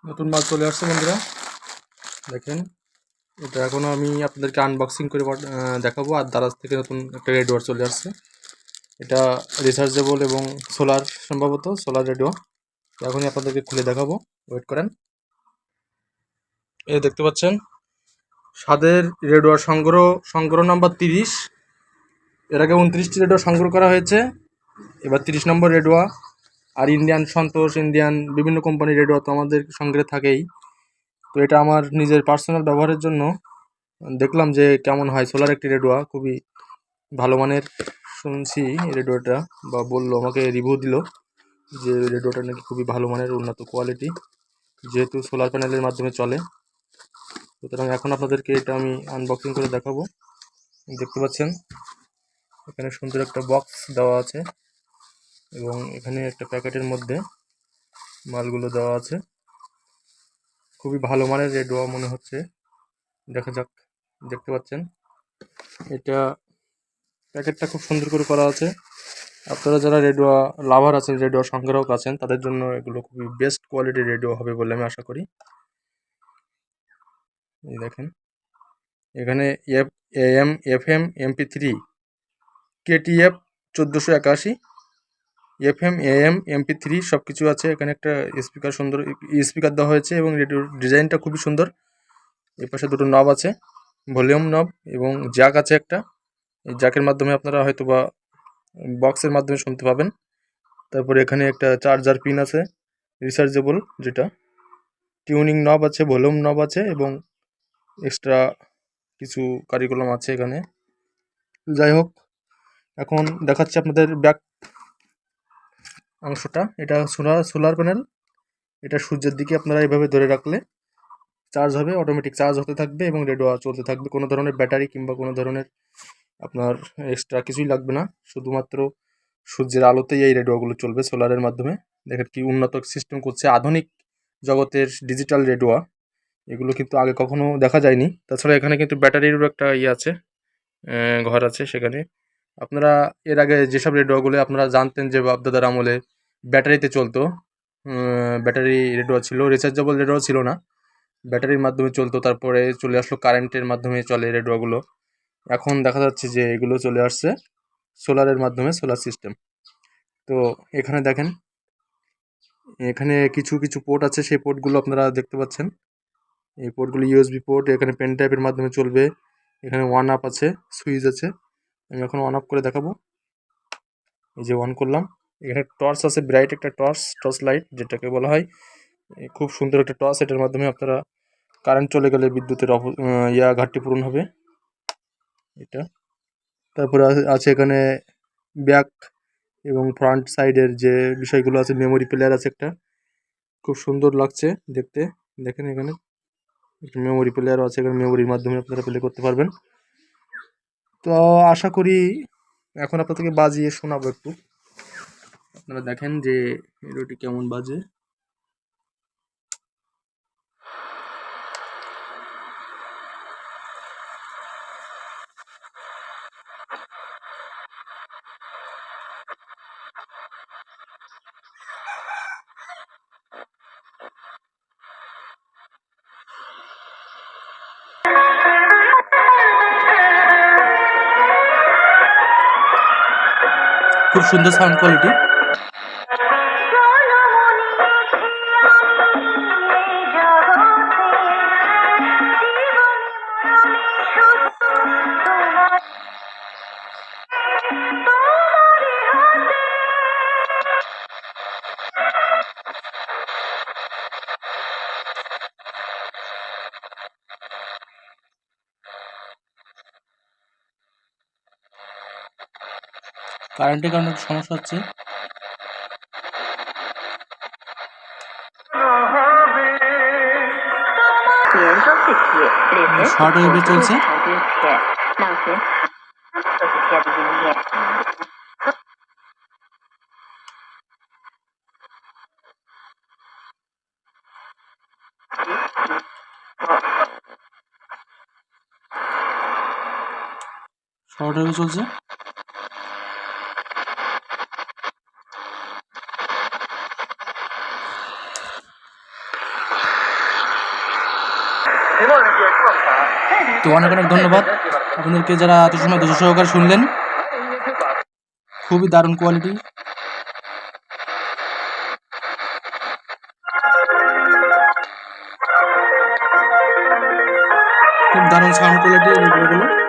নতুন মাল চলে আসছে বন্ধুরা, দেখেন। এটা এখনও আমি আপনাদেরকে আনবক্সিং করে দেখাবো। আর দারাজ থেকে নতুন একটা রেডিও চলে আসছে। এটা রিচার্জেবল এবং সোলার, সম্ভবত সোলার রেডিও। এখনই আপনাদেরকে খুলে দেখাবো, ওয়েট করেন। এই দেখতে পাচ্ছেন স্বাদের রেডিও সংগ্রহ নাম্বার 30। এর আগে 29টি রেডিও সংগ্রহ করা হয়েছে, এবার 30 নম্বর রেডিও। আর ইন্ডিয়ান সন্তোষ, ইন্ডিয়ান বিভিন্ন কোম্পানির রেডিও তো আমাদের সংগ্রহে থাকেই। তো এটা আমার নিজের পার্সোনাল ব্যবহারের জন্য দেখলাম যে কেমন হয়। সোলার একটি রেডিও, খুবই ভালো মানের শুনছি রেডিওটা, বা বললো, আমাকে রিভিউ দিল যে রেডিওটা নাকি খুবই ভালো মানের, উন্নত কোয়ালিটি, যেহেতু সোলার প্যানেলের মাধ্যমে চলে। সুতরাং এখন আপনাদেরকে এটা আমি আনবক্সিং করে দেখাবো। দেখতে পাচ্ছেন এখানে সুন্দর একটা বক্স দেওয়া আছে এবং এখানে একটা প্যাকেটের মধ্যে মালগুলো দেওয়া আছে। খুবই ভালো মানের রেডিও মনে হচ্ছে, দেখা যাক। দেখতে পাচ্ছেন এটা প্যাকেটটা খুব সুন্দর করে করা আছে। আপনারা যারা রেডিও লাভার আছেন, রেডিও সংগ্রাহক আছেন, তাদের জন্য এগুলো খুবই বেস্ট কোয়ালিটির রেডিও হবে বলে আমি আশা করি। এই দেখেন এখানে AM FM MP3 KTF 1481, FM AM MP3 সব কিছু আছে। এখানে একটা স্পিকার, সুন্দর স্পিকার দেওয়া হয়েছে এবং রেডিওর ডিজাইনটা খুবই সুন্দর। এর পাশে দুটো নব আছে, ভলিউম নব এবং জ্যাক আছে একটা। এই জ্যাকের মাধ্যমে আপনারা হয়তো বা বক্সের মাধ্যমে শুনতে পাবেন। তারপরে এখানে একটা চার্জার পিন আছে, রিচার্জেবল, যেটা টিউনিং নব আছে, ভলিউম নব আছে এবং এক্সট্রা কিছু কারিকুলাম আছে এখানে। যাই হোক, এখন দেখাচ্ছি আপনাদের ব্যাক অংশটা। এটা সোলার প্যানেল। এটা সূর্যের দিকে আপনারা এইভাবে ধরে রাখলে চার্জ হবে, অটোমেটিক চার্জ হতে থাকবে এবং রেডিও চলতে থাকবে। কোনো ধরনের ব্যাটারি কিংবা কোনো ধরনের আপনার এক্সট্রা কিছুই লাগবে না, শুধুমাত্র সূর্যের আলোতেই এই রেডিওগুলো চলবে সোলারের মাধ্যমে। দেখেন কি উন্নত সিস্টেম করছে, আধুনিক জগতের ডিজিটাল রেডিও। এগুলো কিন্তু আগে কখনো দেখা যায়নি। তাছাড়া এখানে কিন্তু ব্যাটারিরও একটা ইয়ে আছে, ঘর আছে। সেখানে আপনারা এর আগে যেসব রেডিওগুলো আপনারা জানতেন যে বাপদাদার আমলে ব্যাটারিতে চলতো, ব্যাটারি রেডিও ছিল, রিচার্জেবল রেডিও ছিল না, ব্যাটারির মাধ্যমে চলতো। তারপরে চলে আসলো কারেন্টের মাধ্যমে চলে রেডিওগুলো। এখন দেখা যাচ্ছে যে এগুলো চলে আসছে সোলারের মাধ্যমে, সোলার সিস্টেম। তো এখানে দেখেন, এখানে কিছু কিছু পোর্ট আছে, সেই পোর্টগুলো আপনারা দেখতে পাচ্ছেন। এই পোর্টগুলো USB পোর্ট, এখানে পেন টাইপের মাধ্যমে চলবে। এখানে ওয়ান আপ আছে, সুইচ আছে। আমি এখন অন অফ করে দেখাবো। এই যে অন করলাম, এখানে টর্চ আছে, ব্রাইট একটা টর্চ লাইট যেটাকে বলা হয়। খুব সুন্দর একটা টর্চ, এটার মাধ্যমে আপনারা কারেন্ট চলে গেলে বিদ্যুতের ঘাটতি পূরণ হবে এটা। তারপরে আছে এখানে ব্যাক এবং ফ্রন্ট সাইডের যে বিষয়গুলো আছে, মেমোরি প্লেয়ার আছে একটা, খুব সুন্দর লাগছে দেখতে। দেখেন এখানে একটা মেমোরি প্লেয়ারও আছে, এখানে মেমোরির মাধ্যমে আপনারা প্লে করতে পারবেন। তো আশা করি এখন আপনাদেরকে বাজিয়ে শোনাবো একটু, আপনারা দেখেন যে রেডিওটি কেমন বাজে। খুব সুন্দর সাউন্ড কোয়ালিটি। কারেন্টের কারণে একটু সমস্যা হচ্ছে। শর্ট ওয়েভে চলছে। শর্ট ওয়েভে চলছে। তো অনেক অনেক ধন্যবাদ আপনাদেরকে যারা এত সময় ধৈর্য সহকারে শুনলেন। খুবই দারুণ কোয়ালিটি, খুব দারুণ সাউন্ড কোয়ালিটি রেডিওগুলো।